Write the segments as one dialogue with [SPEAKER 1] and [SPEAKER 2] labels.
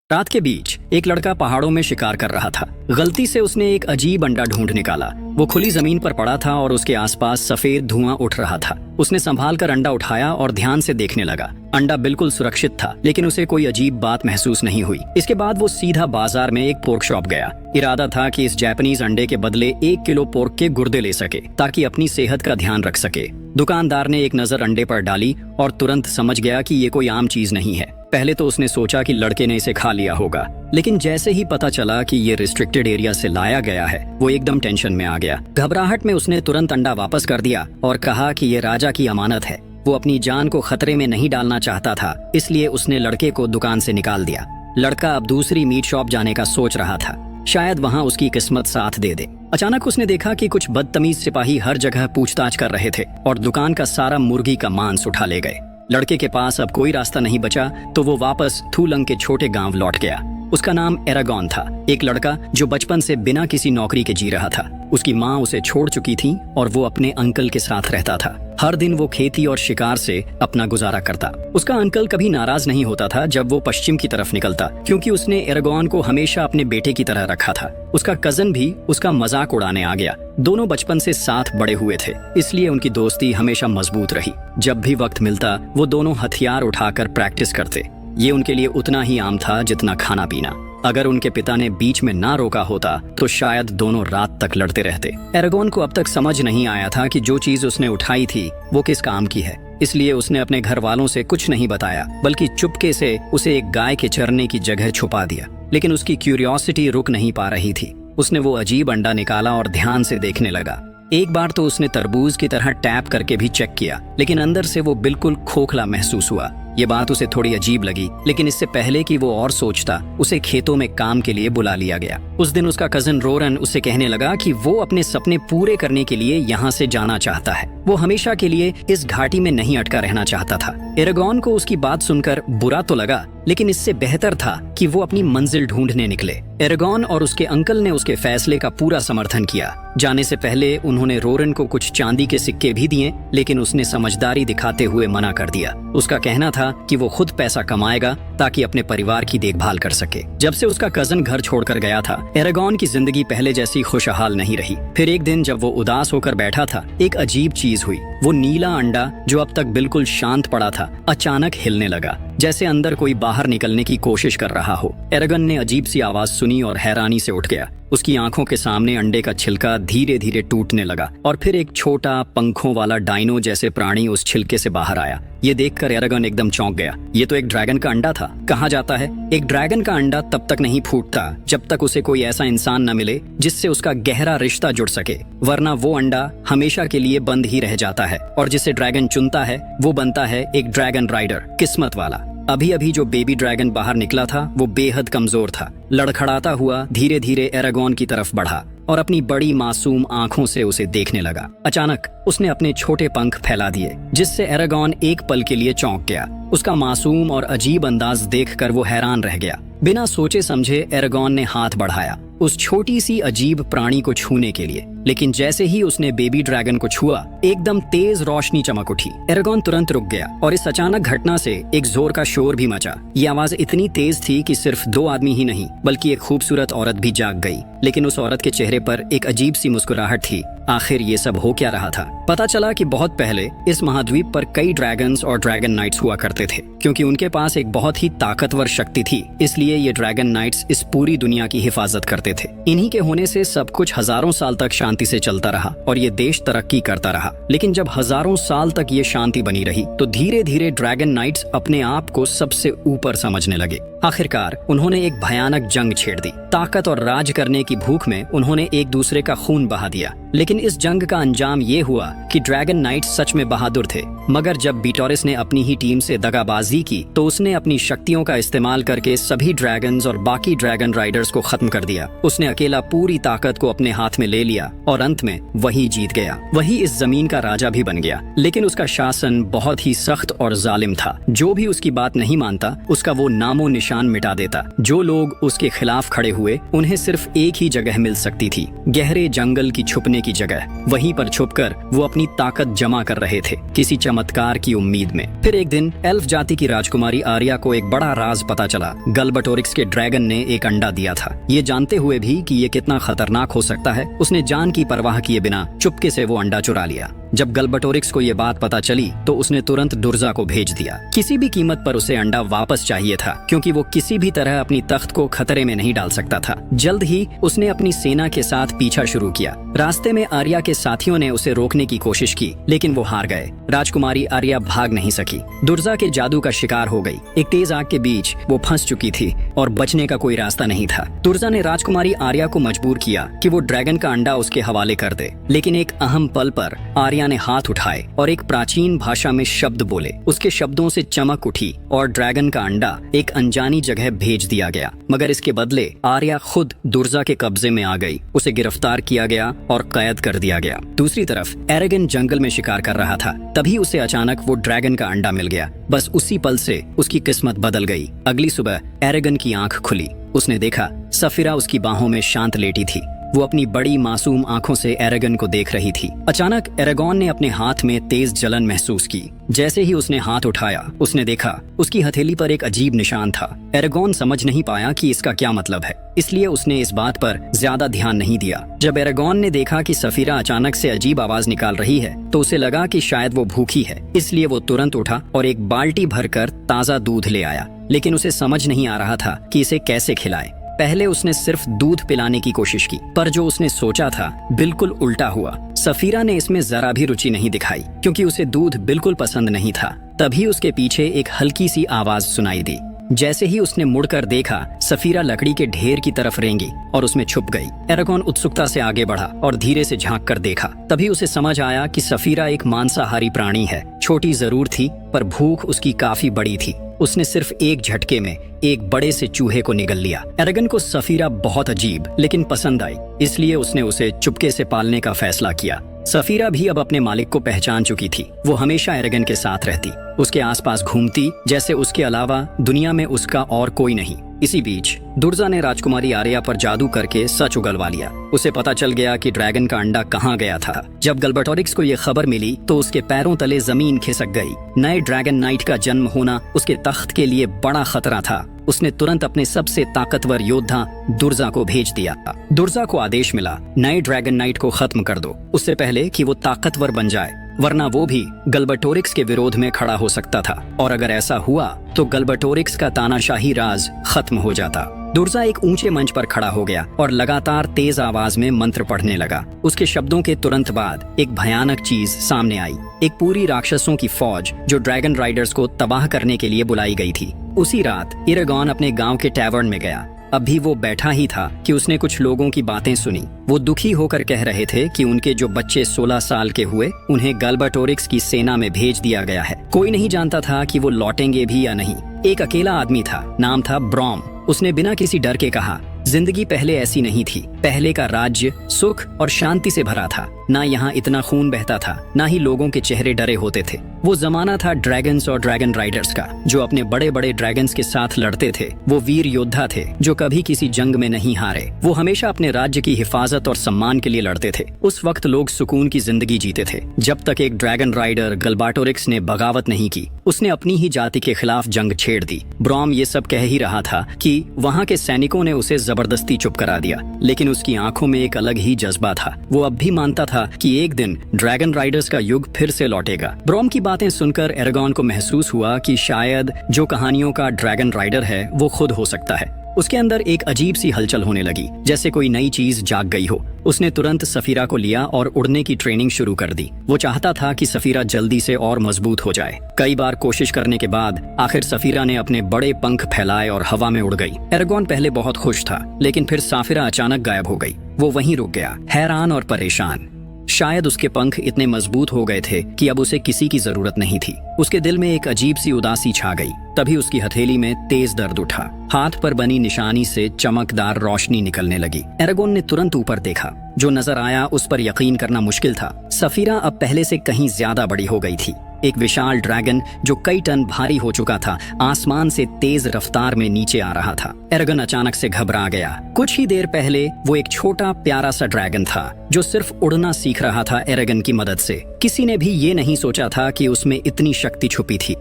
[SPEAKER 1] रात के बीच एक लड़का पहाड़ों में शिकार कर रहा था। गलती से उसने एक अजीब अंडा ढूंढ निकाला। वो खुली जमीन पर पड़ा था और उसके आसपास सफेद धुआं उठ रहा था। उसने संभाल कर अंडा उठाया और ध्यान से देखने लगा। अंडा बिल्कुल सुरक्षित था, लेकिन उसे कोई अजीब बात महसूस नहीं हुई। इसके बाद वो सीधा बाजार में एक पोर्क शॉप गया। इरादा था कि इस जापानीज अंडे के बदले 1 किलो पोर्क के गुर्दे ले सके, ताकि अपनी सेहत का ध्यान रख सके। दुकानदार ने एक नजर अंडे पर डाली और तुरंत समझ गया कि ये कोई आम चीज नहीं है। पहले तो उसने सोचा कि लड़के ने इसे खा लिया होगा, लेकिन जैसे ही पता चला कि ये रिस्ट्रिक्टेड एरिया से लाया गया है, वो एकदम टेंशन में आ गया। घबराहट में उसने तुरंत अंडा वापस कर दिया और कहा कि ये राजा की अमानत है। वो अपनी जान को खतरे में नहीं डालना चाहता था, इसलिए उसने लड़के को दुकान से निकाल दिया। लड़का अब दूसरी मीट शॉप जाने का सोच रहा था, शायद वहाँ उसकी किस्मत साथ दे दे। अचानक उसने देखा कि कुछ बदतमीज सिपाही हर जगह पूछताछ कर रहे थे और दुकान का सारा मुर्गी का मांस उठा ले गए। लड़के के पास अब कोई रास्ता नहीं बचा, तो वो वापस थूलंग के छोटे गांव लौट गया। उसका नाम एरागॉन था, एक लड़का जो बचपन से बिना किसी नौकरी के जी रहा था। उसकी माँ उसे छोड़ चुकी थी और वो अपने अंकल के साथ रहता था। हर दिन वो खेती और शिकार से अपना गुजारा करता। उसका अंकल कभी नाराज नहीं होता था जब वो पश्चिम की तरफ निकलता, क्योंकि उसने एरागॉन को हमेशा अपने बेटे की तरह रखा था। उसका कजन भी उसका मजाक उड़ाने आ गया। दोनों बचपन से साथ बड़े हुए थे, इसलिए उनकी दोस्ती हमेशा मजबूत रही। जब भी वक्त मिलता, वो दोनों हथियार उठाकर प्रैक्टिस करते। ये उनके लिए उतना ही आम था जितना खाना पीना। अगर उनके पिता ने बीच में ना रोका होता तो शायद दोनों रात तक लड़ते रहते। एरागॉन को अब तक समझ नहीं आया था कि जो चीज उसने उठाई थी वो किस काम की है, इसलिए उसने अपने घर वालों से कुछ नहीं बताया, बल्कि चुपके से उसे एक गाय के चरने की जगह छुपा दिया। लेकिन उसकी क्यूरियोसिटी रुक नहीं पा रही थी। उसने वो अजीब अंडा निकाला और ध्यान से देखने लगा। एक बार तो उसने तरबूज की तरह टैप करके भी चेक किया, लेकिन अंदर से वो बिल्कुल खोखला महसूस हुआ। ये बात उसे थोड़ी अजीब लगी, लेकिन इससे पहले कि वो और सोचता, उसे खेतों में काम के लिए बुला लिया गया। उस दिन उसका कजन रोरन उससे कहने लगा कि वो अपने सपने पूरे करने के लिए यहाँ से जाना चाहता है। वो हमेशा के लिए इस घाटी में नहीं अटका रहना चाहता था। एरागॉन को उसकी बात सुनकर बुरा तो लगा, लेकिन इससे बेहतर था कि वो अपनी मंजिल ढूंढने निकले। एरागॉन और उसके अंकल ने उसके फैसले का पूरा समर्थन किया। जाने से पहले उन्होंने रोरन को कुछ चांदी के सिक्के भी दिए, लेकिन उसने समझदारी दिखाते हुए मना कर दिया। उसका कहना था कि वो खुद पैसा कमाएगा ताकि अपने परिवार की देखभाल कर सके। जब से उसका कजन घर छोड़कर गया था, एरागॉन की जिंदगी पहले जैसी खुशहाल नहीं रही। फिर एक दिन जब वो उदास होकर बैठा था, एक अजीब चीज हुई। वो नीला अंडा जो अब तक बिल्कुल शांत पड़ा था, अचानक हिलने लगा, जैसे अंदर कोई बाहर निकलने की कोशिश कर रहा हो। एरागॉन ने अजीब सी आवाज सुनी और हैरानी से उठ गया। उसकी आंखों के सामने अंडे का छिलका धीरे धीरे टूटने लगा और फिर एक छोटा पंखों वाला डायनो जैसे प्राणी उस छिलके से बाहर आया। ये देखकर एरागॉन एकदम चौंक गया। ये तो एक ड्रैगन का अंडा था। कहा जाता है एक ड्रैगन का अंडा तब तक नहीं फूटता जब तक उसे कोई ऐसा इंसान न मिले जिससे उसका गहरा रिश्ता जुड़ सके, वरना वो अंडा हमेशा के लिए बंद ही रह जाता है। और जिसे ड्रैगन चुनता है वो बनता है एक ड्रैगन राइडर, किस्मत वाला। अभी अभी जो बेबी ड्रैगन बाहर निकला था वो बेहद कमजोर था। लड़खड़ाता हुआ धीरे धीरे एरागॉन की तरफ बढ़ा और अपनी बड़ी मासूम आंखों से उसे देखने लगा। अचानक उसने अपने छोटे पंख फैला दिए, जिससे एरागॉन एक पल के लिए चौंक गया। उसका मासूम और अजीब अंदाज देखकर वो हैरान रह गया। बिना सोचे समझे एरागॉन ने हाथ बढ़ाया उस छोटी सी अजीब प्राणी को छूने के लिए, लेकिन जैसे ही उसने बेबी ड्रैगन को छुआ, एकदम तेज रोशनी चमक उठी। एरागॉन तुरंत रुक गया और इस अचानक घटना से एक जोर का शोर भी मचा। ये आवाज इतनी तेज थी कि सिर्फ 2 आदमी ही नहीं, बल्कि एक खूबसूरत औरत भी जाग गई। लेकिन उस औरत के चेहरे पर एक अजीब सी मुस्कुराहट थी। आखिर ये सब हो क्या रहा था? पता चला कि बहुत पहले इस महाद्वीप पर कई ड्रैगन्स और ड्रैगन नाइट्स हुआ करते थे। क्योंकि उनके पास एक बहुत ही ताकतवर शक्ति थी, इसलिए ये ड्रैगन नाइट्स इस पूरी दुनिया की हिफाजत करते थे। इन्हीं के होने से सब कुछ हजारों साल तक शांति से चलता रहा और ये देश तरक्की करता रहा। लेकिन जब हजारों साल तक ये शांति बनी रही, तो धीरे धीरे ड्रैगन नाइट्स अपने आप को सबसे ऊपर समझने लगे। आखिरकार उन्होंने एक भयानक जंग छेड़ दी। ताकत और राज करने की भूख में उन्होंने एक दूसरे का खून बहा दिया। लेकिन इस जंग का अंजाम ये हुआ कि ड्रैगन नाइट्स सच में बहादुर थे। मगर जब बीटोरिस ने अपनी ही टीम से दगाबाजी की, तो उसने अपनी शक्तियों का इस्तेमाल करके सभी ड्रैगन्स और बाकी ड्रैगन राइडर्स को खत्म कर दिया। उसने अकेला पूरी ताकत को अपने हाथ में ले लिया और अंत में वही जीत गया। वही इस जमीन का राजा भी बन गया। लेकिन उसका शासन बहुत ही सख्त और जालिम था। जो भी उसकी बात नहीं मानता उसका वो नामो निशान मिटा देता। जो लोग उसके खिलाफ खड़े हुए उन्हें सिर्फ एक ही जगह मिल सकती थी, गहरे जंगल की छुपने की जगह। वहीं पर छुपकर वो अपनी ताकत जमा कर रहे थे, किसी चमत्कार की उम्मीद में। फिर एक दिन एल्फ जाति की राजकुमारी आर्या को एक बड़ा राज पता चला। गलबटोरिक्स के ड्रैगन ने एक अंडा दिया था। ये जानते हुए भी कि ये कितना खतरनाक हो सकता है, उसने जान की परवाह किए बिना चुपके से वो अंडा चुरा लिया। जब गलबटोरिक्स को ये बात पता चली तो उसने तुरंत दुर्जा को भेज दिया। किसी भी कीमत पर उसे अंडा वापस चाहिए था, क्योंकि वो किसी भी तरह अपनी तख्त को खतरे में नहीं डाल सकता था। जल्द ही उसने अपनी सेना के साथ पीछा शुरू किया। रास्ते में आर्या के साथियों ने उसे रोकने की कोशिश की, लेकिन वो हार गए। राजकुमारी आर्या भाग नहीं सकी, दुर्जा के जादू का शिकार हो गई। एक तेज आग के बीच वो फंस चुकी थी और बचने का कोई रास्ता नहीं था। दुर्जा ने राजकुमारी आर्या को मजबूर किया कि वो ड्रैगन का अंडा उसके हवाले कर दे, लेकिन एक अहम पल पर आर्या ने हाथ उठाए और एक प्राचीन भाषा में शब्द बोले। उसके शब्दों से चमक उठी और ड्रैगन का अंडा एक अनजानी जगह भेज दिया गया। मगर इसके बदले आर्या खुद दुर्जा के कब्जे में आ गई। उसे गिरफ्तार किया गया और कैद कर दिया गया। दूसरी तरफ एरेगन जंगल में शिकार कर रहा था। तभी उसे अचानक वो ड्रैगन का अंडा मिल गया। बस उसी पल से उसकी किस्मत बदल गई। अगली सुबह एरेगन की आंख खुली। उसने देखा सफीरा उसकी बाहों में शांत लेटी थी। वो अपनी बड़ी मासूम आंखों से एरेगन को देख रही थी। अचानक एरेगॉन ने अपने हाथ में तेज जलन महसूस की। जैसे ही उसने हाथ उठाया, उसने देखा उसकी हथेली पर एक अजीब निशान था। एरेगॉन समझ नहीं पाया कि इसका क्या मतलब है, इसलिए उसने इस बात पर ज्यादा ध्यान नहीं दिया। जब एरेगॉन ने देखा कि सफीरा अचानक से अजीब आवाज निकाल रही है, तो उसे लगा कि शायद वो भूखी है। इसलिए वो तुरंत उठा और एक बाल्टी भरकर ताजा दूध ले आया। लेकिन उसे समझ नहीं आ रहा था कि इसे कैसे खिलाए। पहले उसने सिर्फ दूध पिलाने की कोशिश की, पर जो उसने सोचा था बिल्कुल उल्टा हुआ। सफीरा ने इसमें जरा भी रुचि नहीं दिखाई, क्योंकि उसे दूध बिल्कुल पसंद नहीं था। तभी उसके पीछे एक हल्की सी आवाज सुनाई दी। जैसे ही उसने मुड़कर देखा, सफीरा लकड़ी के ढेर की तरफ रेंगी और उसमें छुप गई। एरेगॉन उत्सुकता से आगे बढ़ा और धीरे से झांक कर देखा। तभी उसे समझ आया कि सफीरा एक मांसाहारी प्राणी है। छोटी जरूर थी, पर भूख उसकी काफी बड़ी थी। उसने सिर्फ एक झटके में एक बड़े से चूहे को निगल लिया। एरेगन को सफीरा बहुत अजीब लेकिन पसंद आई, इसलिए उसने उसे चुपके से पालने का फैसला किया। सफीरा भी अब अपने मालिक को पहचान चुकी थी। वो हमेशा एरेगन के साथ रहती, उसके आसपास घूमती, जैसे उसके अलावा दुनिया में उसका और कोई नहीं। इसी बीच दुर्जा ने राजकुमारी आर्या पर जादू करके सच उगलवा लिया। उसे पता चल गया कि ड्रैगन का अंडा कहाँ गया था। जब गलबटोरिक्स को ये खबर मिली तो उसके पैरों तले जमीन खिसक गई। नए ड्रैगन नाइट का जन्म होना उसके तख्त के लिए बड़ा खतरा था। उसने तुरंत अपने सबसे ताकतवर योद्धा दुर्जा को भेज दिया। दुर्जा को आदेश मिला, नए ड्रैगन नाइट को खत्म कर दो, उससे पहले कि वो ताकतवर बन जाए, वरना वो भी गलबटोरिक्स के विरोध में खड़ा हो सकता था। और अगर ऐसा हुआ तो गलबटोरिक्स का तानाशाही राज खत्म हो जाता। दुर्जा एक ऊंचे मंच पर खड़ा हो गया और लगातार तेज आवाज में मंत्र पढ़ने लगा। उसके शब्दों के तुरंत बाद एक भयानक चीज सामने आई। एक पूरी राक्षसों की फौज जो ड्रैगन राइडर्स को तबाह करने के लिए बुलाई गई थी। उसी रात एरेगॉन अपने गांव के टैवर्न में गया। अभी वो बैठा ही था कि उसने कुछ लोगों की बातें सुनी। वो दुखी होकर कह रहे थे कि उनके जो बच्चे 16 साल के हुए, उन्हें गलबटोरिक्स की सेना में भेज दिया गया है। कोई नहीं जानता था कि वो लौटेंगे भी या नहीं। एक अकेला आदमी था, नाम था ब्रॉम। उसने बिना किसी डर के कहा, जिंदगी पहले ऐसी नहीं थी। पहले का राज्य सुख और शांति से भरा था। ना यहाँ इतना खून बहता था, ना ही लोगों के चेहरे डरे होते थे। वो जमाना था ड्रैगन्स और ड्रैगन राइडर्स का, जो अपने बड़े बड़े ड्रैगन्स के साथ लड़ते थे। वो वीर योद्धा थे जो कभी किसी जंग में नहीं हारे। वो हमेशा अपने राज्य की हिफाजत और सम्मान के लिए लड़ते थे। उस वक्त लोग सुकून की जिंदगी जीते थे, जब तक एक ड्रैगन राइडर गलबाटोरिक्स ने बगावत नहीं की। उसने अपनी ही जाति के खिलाफ जंग छेड़ दी। ब्रॉम ये सब कह ही रहा था कि वहाँ के सैनिकों ने उसे जबरदस्ती चुप करा दिया, लेकिन उसकी आंखों में एक अलग ही जज्बा था। वो अब भी मानता था कि एक दिन ड्रैगन राइडर्स का युग फिर से लौटेगा। ब्रॉम की बातें सुनकर एरेगॉन को महसूस हुआ कि शायद जो कहानियों का ड्रैगन राइडर है वो खुद हो सकता है। उसके अंदर एक अजीब सी हलचल होने लगी, जैसे कोई नई चीज जाग गई हो। उसने तुरंत सफीरा को लिया और उड़ने की ट्रेनिंग शुरू कर दी। वो चाहता था कि सफीरा जल्दी से और मजबूत हो जाए। कई बार कोशिश करने के बाद आखिर सफीरा ने अपने बड़े पंख फैलाए और हवा में उड़ गई। एरेगॉन पहले बहुत खुश था, लेकिन फिर सफीरा अचानक गायब हो गई। वो वहीं रुक गया, हैरान और परेशान। शायद उसके पंख इतने मजबूत हो गए थे कि अब उसे किसी की जरूरत नहीं थी। उसके दिल में एक अजीब सी उदासी छा गई। तभी उसकी हथेली में तेज दर्द उठा। हाथ पर बनी निशानी से चमकदार रोशनी निकलने लगी। एरागोन ने तुरंत ऊपर देखा। जो नजर आया उस पर यकीन करना मुश्किल था। सफीरा अब पहले से कहीं ज्यादा बड़ी हो गई थी। एक विशाल ड्रैगन जो कई टन भारी हो चुका था आसमान से तेज रफ्तार में नीचे आ रहा था। एरागन अचानक से घबरा गया। कुछ ही देर पहले वो एक छोटा प्यारा सा ड्रैगन था जो सिर्फ उड़ना सीख रहा था एरागन की मदद से। किसी ने भी ये नहीं सोचा था कि उसमें इतनी शक्ति छुपी थी।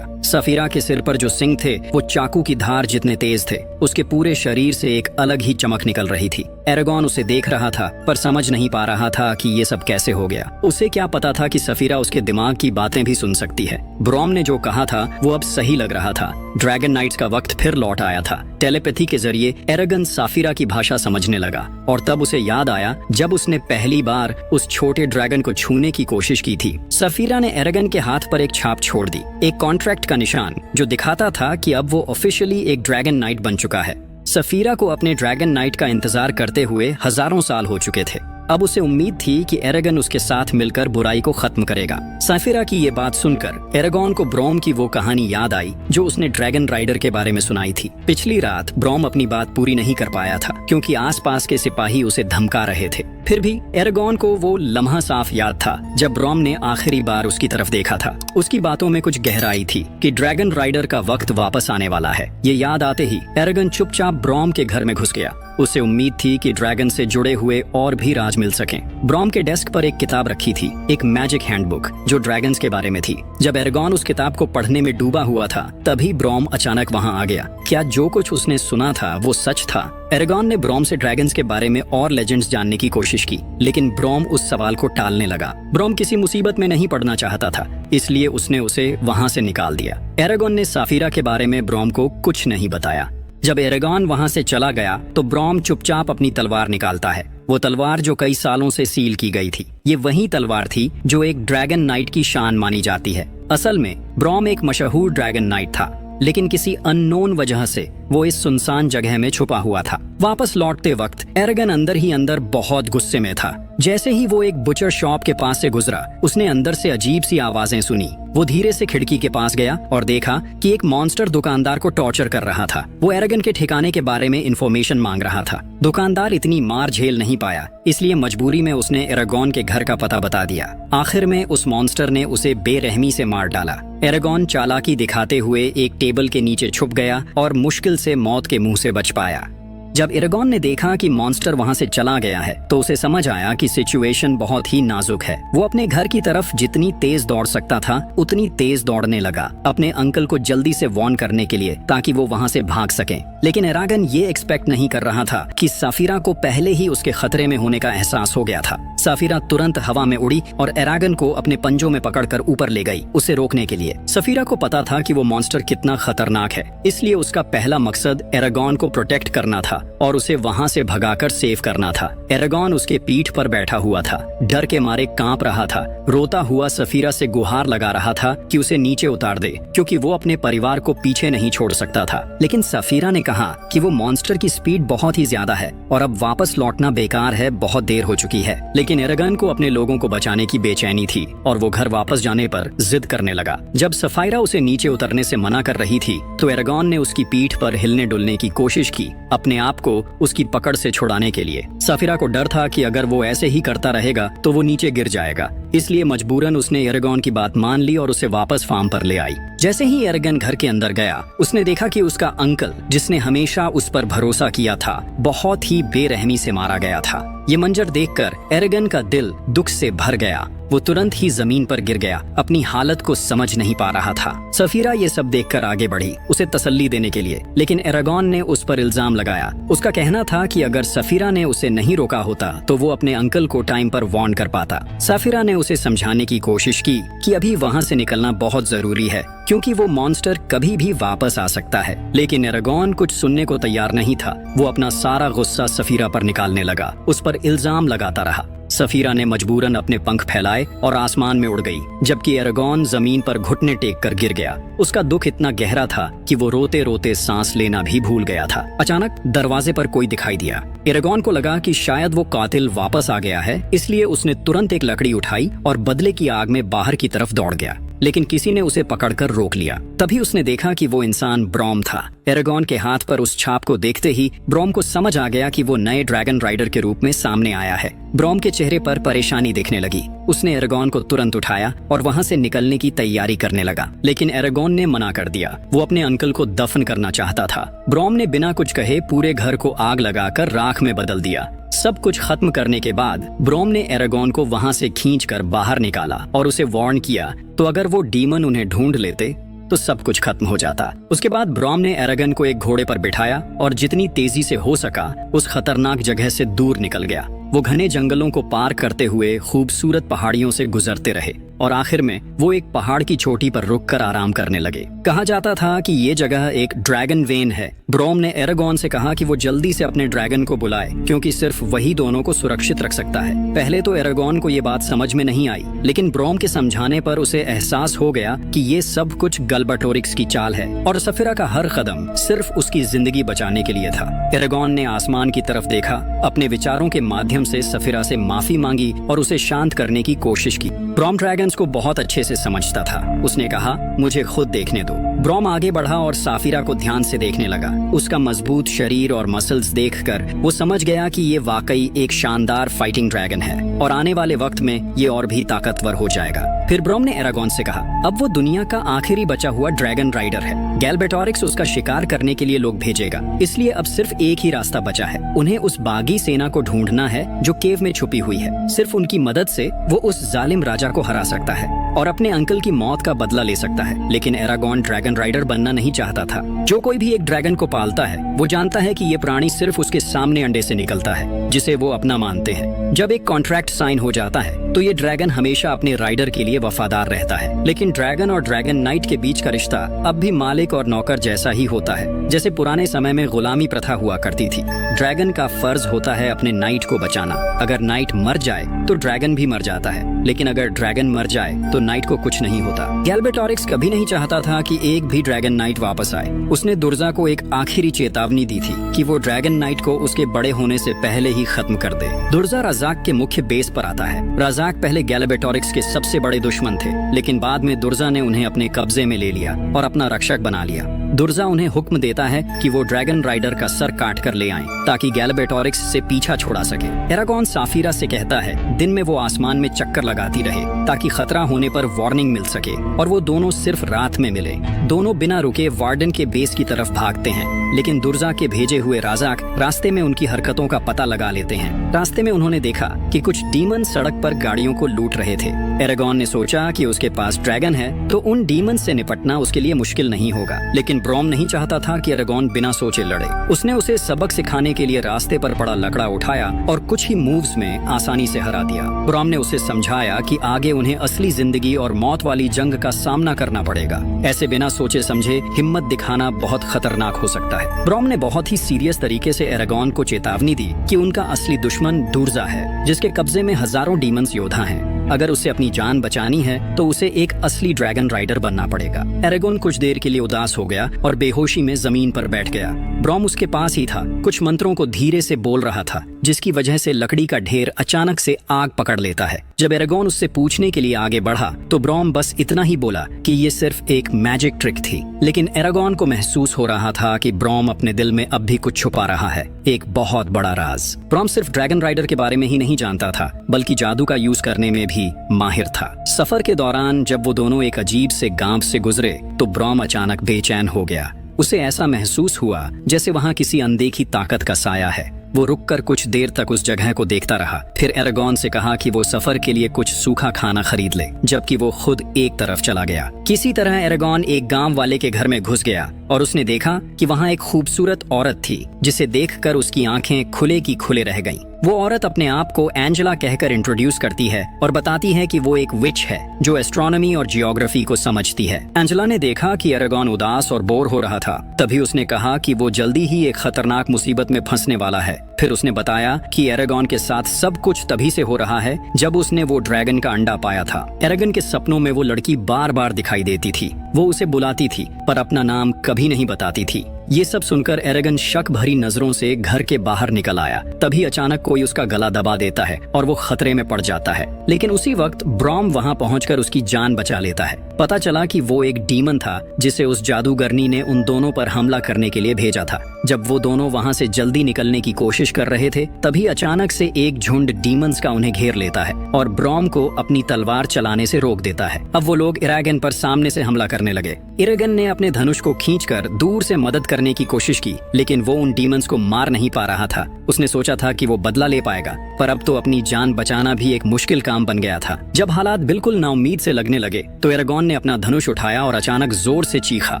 [SPEAKER 1] सफीरा के सिर पर जो सिंग थे वो चाकू की धार जितने तेज थे। उसके पूरे शरीर से एक अलग ही चमक निकल रही थी। एरागोन उसे देख रहा था पर समझ नहीं पा रहा था कि ये सब कैसे हो गया। उसे क्या पता था कि सफीरा उसके दिमाग की बातें भी सुन सकती है। ब्रॉम ने जो कहा था वो अब सही लग रहा था। ड्रैगन नाइट्स का वक्त फिर लौट आया था। टेलीपैथी के जरिए एरागन सफीरा की भाषा समझने लगा और तब उसे याद आया जब उसने पहली बार उस छोटे ड्रैगन को छूने की कोशिश की थी। सफीरा ने एरागन के हाथ पर एक छाप छोड़ दी, एक कॉन्ट्रैक्ट का निशान जो दिखाता था कि अब वो ऑफिशियली एक ड्रैगन नाइट बन चुका है। सफीरा को अपने ड्रैगन नाइट का इंतजार करते हुए हजारों साल हो चुके थे। अब उसे उम्मीद थी कि एरागन उसके साथ मिलकर बुराई को खत्म करेगा। सफीरा की ये बात सुनकर एरागोन को ब्रॉम की वो कहानी याद आई जो उसने ड्रैगन राइडर के बारे में सुनाई थी। पिछली रात ब्रॉम अपनी बात पूरी नहीं कर पाया था क्योंकि आसपास के सिपाही उसे धमका रहे थे। फिर भी एरागोन को वो लम्हा साफ याद था जब ब्रॉम ने आखिरी बार उसकी तरफ देखा था। उसकी बातों में कुछ गहराई थी कि ड्रैगन राइडर का वक्त वापस आने वाला है। ये याद आते ही एरागन चुपचाप ब्रॉम के घर में घुस गया। उसे उम्मीद थी कि ड्रैगन से जुड़े हुए और भी राज मिल सकें। ब्रॉम के डेस्क पर एक किताब रखी थी, एक मैजिक हैंडबुक जो ड्रैगन्स के बारे में थी। जब एरागोन उस किताब को पढ़ने में डूबा हुआ था तभी ब्रॉम अचानक वहां आ गया। क्या जो कुछ उसने सुना था वो सच था? एरागोन ने ब्रॉम से ड्रैगन्स के बारे में और लेजेंड्स जानने की कोशिश की लेकिन ब्रॉम उस सवाल को टालने लगा। ब्रॉम किसी मुसीबत में नहीं पड़ना चाहता था इसलिए उसने उसे वहां से निकाल दिया। एरागोन ने सफीरा के बारे में ब्रॉम को कुछ नहीं बताया। जब एरागोन वहां से चला गया तो ब्रॉम चुपचाप अपनी तलवार निकालता है। वो तलवार जो कई सालों से सील की गई थी। ये वही तलवार थी जो एक ड्रैगन नाइट की शान मानी जाती है। असल में ब्रॉम एक मशहूर ड्रैगन नाइट था लेकिन किसी अननोन वजह से वो इस सुनसान जगह में छुपा हुआ था। वापस लौटते वक्त एरागन अंदर ही अंदर बहुत गुस्से में था। जैसे ही वो एक बुचर शॉप के पास से गुजरा उसने अंदर से अजीब सी आवाजें सुनी। वो धीरे से खिड़की के पास गया और देखा कि एक मॉन्स्टर दुकानदार को टॉर्चर कर रहा था। वो एरागन के ठिकाने के बारे में इंफॉर्मेशन मांग रहा था। दुकानदार इतनी मार झेल नहीं पाया इसलिए मजबूरी में उसने एरागोन के घर का पता बता दिया। आखिर में उस मॉन्स्टर ने उसे बेरहमी से मार डाला। एरागोन चालाकी दिखाते हुए एक टेबल के नीचे छुप गया और मुश्किल से मौत के मुंह से बच पाया। जब एरागोन ने देखा कि मॉन्स्टर वहां से चला गया है तो उसे समझ आया कि सिचुएशन बहुत ही नाजुक है। वो अपने घर की तरफ जितनी तेज दौड़ सकता था उतनी तेज दौड़ने लगा अपने अंकल को जल्दी से वार्न करने के लिए ताकि वो वहां से भाग सके। लेकिन एरागन ये एक्सपेक्ट नहीं कर रहा था कि सफीरा को पहले ही उसके खतरे में होने का एहसास हो गया था। सफीरा तुरंत हवा में उड़ी और एरागन को अपने पंजों में पकड़कर ऊपर ले गई उसे रोकने के लिए। सफीरा को पता था कि वो मॉन्स्टर कितना खतरनाक है इसलिए उसका पहला मकसद एरागोन को प्रोटेक्ट करना था और उसे वहां से भगाकर सेव करना था। एरागोन उसके पीठ पर बैठा हुआ था, डर के मारे कांप रहा था। रोता हुआ सफीरा से गुहार लगा रहा था कि उसे नीचे उतार दे क्योंकि वो अपने परिवार को पीछे नहीं छोड़ सकता था। लेकिन सफीरा ने कहा कि वो मॉन्स्टर की स्पीड बहुत ही ज्यादा है और अब वापस लौटना बेकार है, बहुत देर हो चुकी है। लेकिन एरागन को अपने लोगों को बचाने की बेचैनी थी और वो घर वापस जाने पर जिद करने लगा। जब सफीरा उसे नीचे उतरने से मना कर रही थी तो एरागन ने उसकी पीठ पर हिलने डुलने की कोशिश की अपने आप को उसकी पकड़ से छुड़ाने के लिए। सफीरा को डर था कि अगर वो ऐसे ही करता रहेगा तो वो नीचे गिर जाएगा, इसलिए मजबूरन उसने एरागन की बात मान ली और उसे वापस फार्म पर ले आई। जैसे ही एरागन घर के अंदर गया उसने देखा कि उसका अंकल जिसने हमेशा उस पर भरोसा किया था बहुत ही बेरहमी से मारा गया था। ये मंजर देखकर एरागन का दिल दुख से भर गया। वो तुरंत ही जमीन पर गिर गया, अपनी हालत को समझ नहीं पा रहा था। सफीरा ये सब देखकर आगे बढ़ी उसे तसल्ली देने के लिए, लेकिन एरागन ने उस पर इल्जाम लगाया। उसका कहना था कि अगर सफीरा ने उसे नहीं रोका होता तो वो अपने अंकल को टाइम पर वार्न कर पाता। सफीरा ने उसे समझाने की कोशिश की कि अभी वहां से निकलना बहुत जरूरी है क्योंकि वो मॉन्स्टर कभी भी वापस आ सकता है। लेकिन एरागन कुछ सुनने को तैयार नहीं था। वो अपना सारा गुस्सा सफीरा पर निकालने लगा, उस पर इल्जाम लगाता रहा। सफीरा ने मजबूरन अपने पंख फैलाए और आसमान में उड़ गई, जबकि एरागन जमीन पर घुटने टेक कर गिर गया। उसका दुख इतना गहरा था कि वो रोते रोते सांस लेना भी भूल गया था। अचानक दरवाजे पर कोई दिखाई दिया। एरागन को लगा कि शायद वो कातिल वापस आ गया है, इसलिए उसने तुरंत एक लकड़ी उठाई और बदले की आग में बाहर की तरफ दौड़ गया। लेकिन किसी ने उसे पकड़कर रोक लिया। तभी उसने देखा कि वो इंसान ब्रॉम था। एरागॉन के हाथ पर उस छाप को देखते ही ब्रॉम को समझ आ गया कि वो नए ड्रैगन राइडर के रूप में सामने आया है। ब्रॉम के चेहरे पर परेशानी दिखने लगी। उसने एरागॉन को तुरंत उठाया और वहां से निकलने की तैयारी करने लगा, लेकिन एरागॉन ने मना कर दिया। वो अपने अंकल को दफन करना चाहता था। ब्रॉम ने बिना कुछ कहे पूरे घर को आग लगाकर राख में बदल दिया। सब कुछ खत्म करने के बाद ब्रॉम ने एरागॉन को वहां से खींचकर बाहर निकाला और उसे वार्न किया तो अगर वो डीमन उन्हें ढूंढ लेते तो सब कुछ खत्म हो जाता। उसके बाद ब्रॉम ने एरागन को एक घोड़े पर बिठाया और जितनी तेजी से हो सका उस खतरनाक जगह से दूर निकल गया। वो घने जंगलों को पार करते हुए खूबसूरत पहाड़ियों से गुजरते रहे और आखिर में वो एक पहाड़ की चोटी पर रुककर आराम करने लगे। कहा जाता था कि ये जगह एक ड्रैगन वेन है। ब्रॉम ने एरागॉन से कहा कि वो जल्दी से अपने ड्रैगन को बुलाए, क्योंकि सिर्फ वही दोनों को सुरक्षित रख सकता है। पहले तो एरागॉन को ये बात समझ में नहीं आई, लेकिन ब्रॉम के समझाने पर उसे एहसास हो गया कि ये सब कुछ गलबटोरिक्स की चाल है और सफिरा का हर कदम सिर्फ उसकी जिंदगी बचाने के लिए था। एरागॉन ने आसमान की तरफ देखा, अपने विचारों के माध्यम से सफिरा से माफी मांगी और उसे शांत करने की कोशिश की। ब्रॉम ड्रैगन्स को बहुत अच्छे से समझता था। उसने कहा, मुझे खुद देखने दो। ब्रॉम आगे बढ़ा और साफिरा को ध्यान से देखने लगा। उसका मजबूत शरीर और मसल्स देखकर वो समझ गया कि ये वाकई एक शानदार फाइटिंग ड्रैगन है और आने वाले वक्त में ये और भी ताकतवर हो जाएगा। फिर ब्रॉम ने एरागॉन से कहा, अब वो दुनिया का आखिरी बचा हुआ ड्रैगन राइडर है। गैलबेटोरिक्स उसका शिकार करने के लिए लोग भेजेगा, इसलिए अब सिर्फ एक ही रास्ता बचा है। उन्हें उस बागी सेना को ढूंढना है जो केव में छुपी हुई है। सिर्फ उनकी मदद से वो उस जालिम राजा को हरा सकता है और अपने अंकल की मौत का बदला ले सकता है। लेकिन एरागॉन ड्रैगन राइडर बनना नहीं चाहता था। जो कोई भी एक ड्रैगन को पालता है वो जानता है कि ये प्राणी सिर्फ उसके सामने अंडे से निकलता है, जिसे वो अपना मानते हैं। जब एक कॉन्ट्रैक्ट साइन हो जाता है तो ये ड्रैगन हमेशा अपने राइडर के लिए वफादार रहता है। लेकिन ड्रैगन और ड्रैगन नाइट के बीच का रिश्ता अब भी मालिक और नौकर जैसा ही होता है, जैसे पुराने समय में गुलामी प्रथा हुआ करती थी। ड्रैगन का फर्ज होता है अपने नाइट को बचाना। अगर नाइट मर जाए तो ड्रैगन भी मर जाता है, लेकिन अगर ड्रैगन मर जाए तो नाइट को कुछ नहीं होता। गैलबेटोरिक्स कभी नहीं चाहता था कि एक भी ड्रैगन नाइट वापस आए। उसने दुर्जा को एक आखिरी चेतावनी दी थी कि वो ड्रैगन नाइट को उसके बड़े होने से पहले ही खत्म कर दे। दुर्जा रजाक के मुख्य बेस पर आता है। रजाक पहले गैलबेटोरिक्स के सबसे बड़े दुश्मन थे, लेकिन बाद में दुर्जा ने उन्हें अपने कब्जे में ले लिया और अपना रक्षक बना लिया। दुर्जा उन्हें हुक्म देता है कि वो ड्रैगन राइडर का सर काट कर ले आएं, ताकि गैलबेटोरिक्स से पीछा छुड़ा सके। एरागॉन साफिरा से कहता है दिन में वो आसमान में चक्कर लगाती रहे ताकि खतरा होने पर वार्निंग मिल सके, और वो दोनों सिर्फ रात में मिले। दोनों बिना रुके वार्डन के बेस की तरफ भागते हैं, लेकिन दुर्जा के भेजे हुए राजाक रास्ते में उनकी हरकतों का पता लगा लेते हैं। रास्ते में उन्होंने देखा कि कुछ डीमन सड़क पर गाड़ियों को लूट रहे थे। एरागॉन ने सोचा कि उसके पास ड्रैगन है तो उन डीमन से निपटना उसके लिए मुश्किल नहीं होगा, लेकिन ब्रॉम नहीं चाहता था कि एरागॉन बिना सोचे लड़े। उसने उसे सबक सिखाने के लिए रास्ते पर पड़ा लकड़ा उठाया और कुछ ही मूव्स में आसानी से हरा दिया। ब्रॉम ने उसे समझाया कि आगे उन्हें असली जिंदगी और मौत वाली जंग का सामना करना पड़ेगा। ऐसे बिना सोचे समझे हिम्मत दिखाना बहुत खतरनाक हो सकता है। ब्रॉम ने बहुत ही सीरियस तरीके से एरागॉन को चेतावनी दी कि उनका असली दुश्मन दुर्जा है, जिसके कब्जे में हजारों डीमंस योद्धा हैं। अगर उसे अपनी जान बचानी है तो उसे एक असली ड्रैगन राइडर बनना पड़ेगा। एरागॉन कुछ देर के लिए उदास हो गया और बेहोशी में जमीन पर बैठ गया। ब्रॉम उसके पास ही था, कुछ मंत्रों को धीरे से बोल रहा था, जिसकी वजह से लकड़ी का ढेर अचानक से आग पकड़ लेता है। जब एरागॉन उससे पूछने के लिए आगे बढ़ा तो ब्रॉम बस इतना ही बोला कि ये सिर्फ एक मैजिक ट्रिक थी। लेकिन एरागॉन को महसूस हो रहा था कि ब्रॉम अपने दिल में अब भी कुछ छुपा रहा है, एक बहुत बड़ा राज। ब्रॉम सिर्फ ड्रैगन राइडर के बारे में ही नहीं जानता था, बल्कि जादू का यूज करने में भी माहिर था। सफर के दौरान जब वो दोनों एक अजीब से गांव से गुजरे तो ब्रॉम अचानक बेचैन हो गया। उसे ऐसा महसूस हुआ जैसे वहां किसी अनदेखी ताकत का साया है। वो रुककर कुछ देर तक उस जगह को देखता रहा, फिर एरागॉन से कहा कि वो सफर के लिए कुछ सूखा खाना खरीद ले, जबकि वो खुद एक तरफ चला गया। किसी तरह एरागॉन एक गांव वाले के घर में घुस गया और उसने देखा कि वहां एक खूबसूरत औरत थी, जिसे देखकर उसकी आंखें खुले की खुले रह गईं। वो औरत अपने आप को एंजेला कहकर इंट्रोड्यूस करती है और बताती है कि वो एक विच है जो एस्ट्रोनॉमी और जियोग्राफी को समझती है। एंजेला ने देखा कि एरागॉन उदास और बोर हो रहा था, तभी उसने कहा कि वो जल्दी ही एक खतरनाक मुसीबत में फंसने वाला है। फिर उसने बताया कि एरागॉन के साथ सब कुछ तभी से हो रहा है जब उसने वो ड्रैगन का अंडा पाया था। एरागॉन के सपनों में वो लड़की बार बार दिखाई देती थी। वो उसे बुलाती थी पर अपना नाम कभी नहीं बताती थी। ये सब सुनकर एरागन शक भरी नजरों से घर के बाहर निकल आया। तभी अचानक कोई उसका गला दबा देता है और वो खतरे में पड़ जाता है। लेकिन उसी वक्त ब्रॉम वहां पहुंचकर उसकी जान बचा लेता है। पता चला कि वो एक डीमन था जिसे उस जादूगरनी ने उन दोनों पर हमला करने के लिए भेजा था। जब वो दोनों वहां से जल्दी निकलने की कोशिश कर रहे थे, तभी अचानक से एक झुंड डीमंस का उन्हें घेर लेता है और ब्रॉम को अपनी तलवार चलाने से रोक देता है। अब वो लोग एरागन पर सामने से हमला करने लगे। एरागन ने अपने धनुष को खींचकर दूर से मदद करने की कोशिश की, लेकिन वो उन डीमंस को मार नहीं पा रहा था। उसने सोचा था कि वो बदला ले पाएगा, पर अब तो अपनी जान बचाना भी एक मुश्किल काम बन गया था। जब हालात बिल्कुल नाउम्मीद से लगने लगे तो एरागन ने अपना धनुष उठाया और अचानक जोर से चीखा।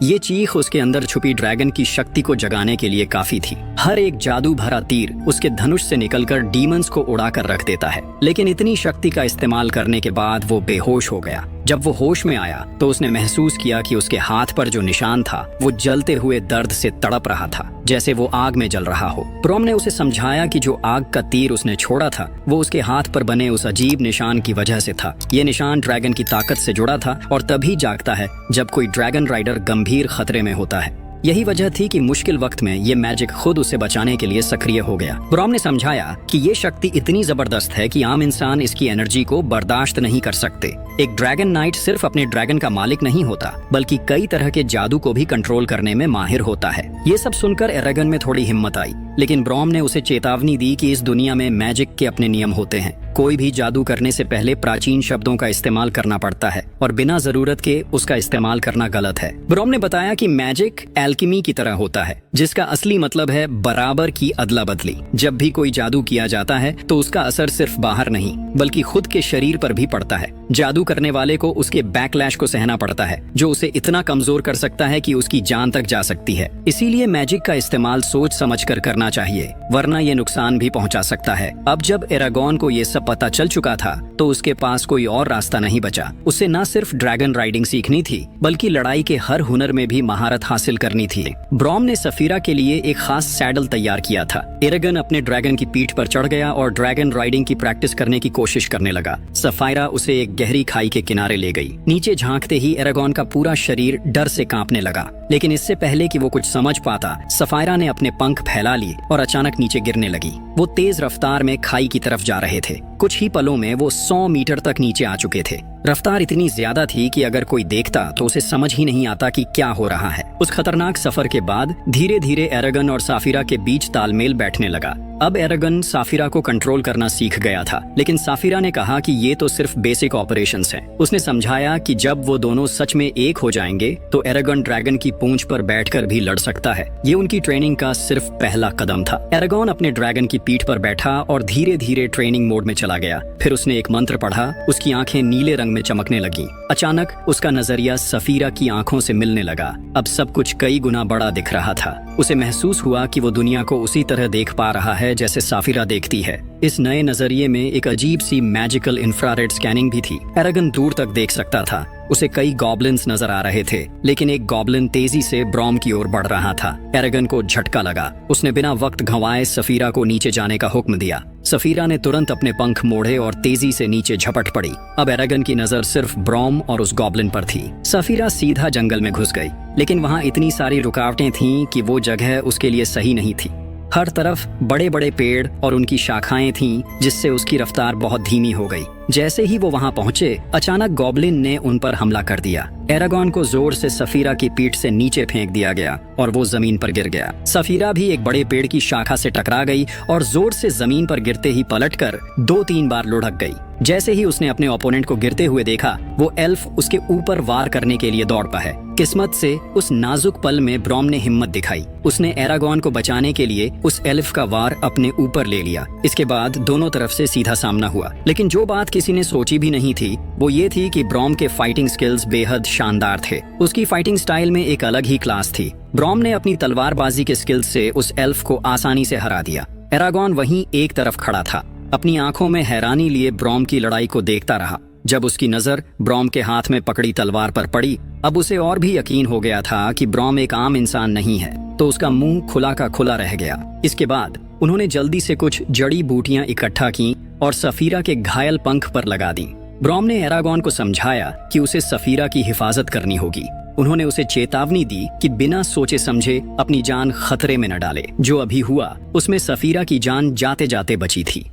[SPEAKER 1] ये चीख उसके अंदर छुपी ड्रैगन की शक्ति को जगाने के लिए काफी थी। हर एक जादू भरा तीर उसके धनुष से निकलकर डीमंस को उड़ाकर रख देता है, लेकिन इतनी शक्ति का इस्तेमाल करने के बाद वो बेहोश हो गया। जब वो होश में आया तो उसने महसूस किया कि उसके हाथ पर जो निशान था वो जलते हुए दर्द से तड़प रहा था, जैसे वो आग में जल रहा हो। ब्रॉम ने उसे समझाया कि जो आग का तीर उसने छोड़ा था वो उसके हाथ पर बने उस अजीब निशान की वजह से था। ये निशान ड्रैगन की ताकत से जुड़ा था और तभी जागता है जब कोई ड्रैगन राइडर गंभीर खतरे में होता है। यही वजह थी कि मुश्किल वक्त में ये मैजिक खुद उसे बचाने के लिए सक्रिय हो गया। ब्रॉम ने समझाया कि ये शक्ति इतनी जबरदस्त है कि आम इंसान इसकी एनर्जी को बर्दाश्त नहीं कर सकते। एक ड्रैगन नाइट सिर्फ अपने ड्रैगन का मालिक नहीं होता, बल्कि कई तरह के जादू को भी कंट्रोल करने में माहिर होता है। ये सब सुनकर एरागन में थोड़ी हिम्मत आई, लेकिन ब्रॉम ने उसे चेतावनी दी कि इस दुनिया में मैजिक के अपने नियम होते हैं। कोई भी जादू करने से पहले प्राचीन शब्दों का इस्तेमाल करना पड़ता है और बिना जरूरत के उसका इस्तेमाल करना गलत है। ब्रॉम ने बताया कि मैजिक एल्केमी की तरह होता है, जिसका असली मतलब है बराबर की अदला बदली। जब भी कोई जादू किया जाता है तो उसका असर सिर्फ बाहर नहीं बल्कि खुद के शरीर पर भी पड़ता है। जादू करने वाले को उसके बैकलैश को सहना पड़ता है, जो उसे इतना कमजोर कर सकता है कि उसकी जान तक जा सकती है। इसीलिए मैजिक का इस्तेमाल सोच समझ कर करना चाहिए, वरना ये नुकसान भी पहुंचा सकता है। अब जब एरागन को ये सब पता चल चुका था तो उसके पास कोई और रास्ता नहीं बचा। उसे न सिर्फ ड्रैगन राइडिंग सीखनी थी, बल्कि लड़ाई के हर हुनर में भी महारत हासिल करनी थी। ब्रॉम ने सफीरा के लिए एक खास सैडल तैयार किया था। एरागन अपने ड्रैगन की पीठ पर चढ़ गया और ड्रैगन राइडिंग की प्रैक्टिस करने की कोशिश करने लगा। सफीरा उसे एक गहरी खाई के किनारे ले गई। नीचे झांकते ही एरागन का पूरा शरीर डर से कांपने लगा, लेकिन इससे पहले कि वो कुछ समझ पाता, सफीरा ने अपने पंख फैला लिए और अचानक नीचे गिरने लगी। वो तेज रफ्तार में खाई की तरफ जा रहे थे। कुछ ही पलों में वो 100 मीटर तक नीचे आ चुके थे। रफ्तार इतनी ज्यादा थी कि अगर कोई देखता तो उसे समझ ही नहीं आता कि क्या हो रहा है। उस खतरनाक सफर के बाद धीरे धीरे एरागन और साफिरा के बीच तालमेल बैठने लगा। अब एरागन साफिरा को कंट्रोल करना सीख गया था, लेकिन साफिरा ने कहा कि ये तो सिर्फ बेसिक ऑपरेशंस हैं। उसने समझाया कि जब वो दोनों सच में एक हो जाएंगे तो एरागन ड्रैगन की पूंछ पर बैठकर भी लड़ सकता है। ये उनकी ट्रेनिंग का सिर्फ पहला कदम था। एरागन अपने ड्रैगन की पीठ पर बैठा और धीरे धीरे ट्रेनिंग मोड में चला गया। फिर उसने एक मंत्र पढ़ा। उसकी आंखें नीले रंग में चमकने लगी। अचानक उसका नजरिया सफीरा की आंखों से मिलने लगा। अब सब कुछ कई गुना बड़ा दिख रहा था। उसे महसूस हुआ कि वो दुनिया को उसी तरह देख पा रहा है जैसे साफिरा देखती है। इस नए नजरिए में एक अजीब सी मैजिकल इंफ्रारेड स्कैनिंग भी थी। एरागन दूर तक देख सकता था। उसे कई गॉब्लिन्स नजर आ रहे थे, लेकिन एक गॉब्लिन तेजी से ब्रॉम की ओर बढ़ रहा था। एरागन को झटका लगा। उसने बिना वक्त गंवाए सफीरा को नीचे जाने का हुक्म दिया। सफीरा ने तुरंत अपने पंख मोड़े और तेजी से नीचे झपट पड़ी। अब एरागन की नजर सिर्फ ब्रॉम और उस गॉब्लिन पर थी। सफीरा सीधा जंगल में घुस गई, लेकिन वहां इतनी सारी रुकावटें थीं कि वो जगह उसके लिए सही नहीं थी। हर तरफ बड़े बड़े पेड़ और उनकी शाखाएं थीं, जिससे उसकी रफ्तार बहुत धीमी हो गई। जैसे ही वो वहां पहुंचे, अचानक गॉब्लिन ने उन पर हमला कर दिया। एरागन को जोर से सफीरा की पीठ से नीचे फेंक दिया गया और वो जमीन पर गिर गया। सफीरा भी एक बड़े पेड़ की शाखा से टकरा गई और जोर से जमीन पर गिरते ही पलटकर 2-3 बार लुढ़क गई। जैसे ही उसने अपने ओपोनेंट को गिरते हुए देखा, वो एल्फ उसके ऊपर वार करने के लिए दौड़ पाए। किस्मत से उस नाजुक पल में ब्रॉम ने हिम्मत दिखाई। उसने एरागन को बचाने के लिए उस एल्फ का वार अपने ऊपर ले लिया। इसके बाद दोनों तरफ से सीधा सामना हुआ, लेकिन जो बात किसी ने सोची भी नहीं थी वो ये थी कि ब्रॉम के फाइटिंग स्किल्स बेहद शानदार थे। उसकी फाइटिंग स्टाइल में एक अलग ही क्लास थी। ब्रॉम ने अपनी तलवारबाजी के स्किल्स से उस एल्फ को आसानी से हरा दिया। एरागन वहीं एक तरफ खड़ा था, अपनी आंखों में हैरानी लिए ब्रॉम की लड़ाई को देखता रहा। जब उसकी नजर ब्रॉम के हाथ में पकड़ी तलवार पर पड़ी, अब उसे और भी यकीन हो गया था कि ब्रॉम एक आम इंसान नहीं है, तो उसका मुंह खुला का खुला रह गया। इसके बाद उन्होंने जल्दी से कुछ जड़ी बूटियां इकट्ठा की और सफीरा के घायल पंख पर लगा दी। ब्रॉम ने एरागन को समझाया कि उसे सफीरा की हिफाजत करनी होगी। उन्होंने उसे चेतावनी दी कि बिना सोचे समझे अपनी जान खतरे में न डाले। जो अभी हुआ उसमें सफीरा की जान जाते जाते बची थी।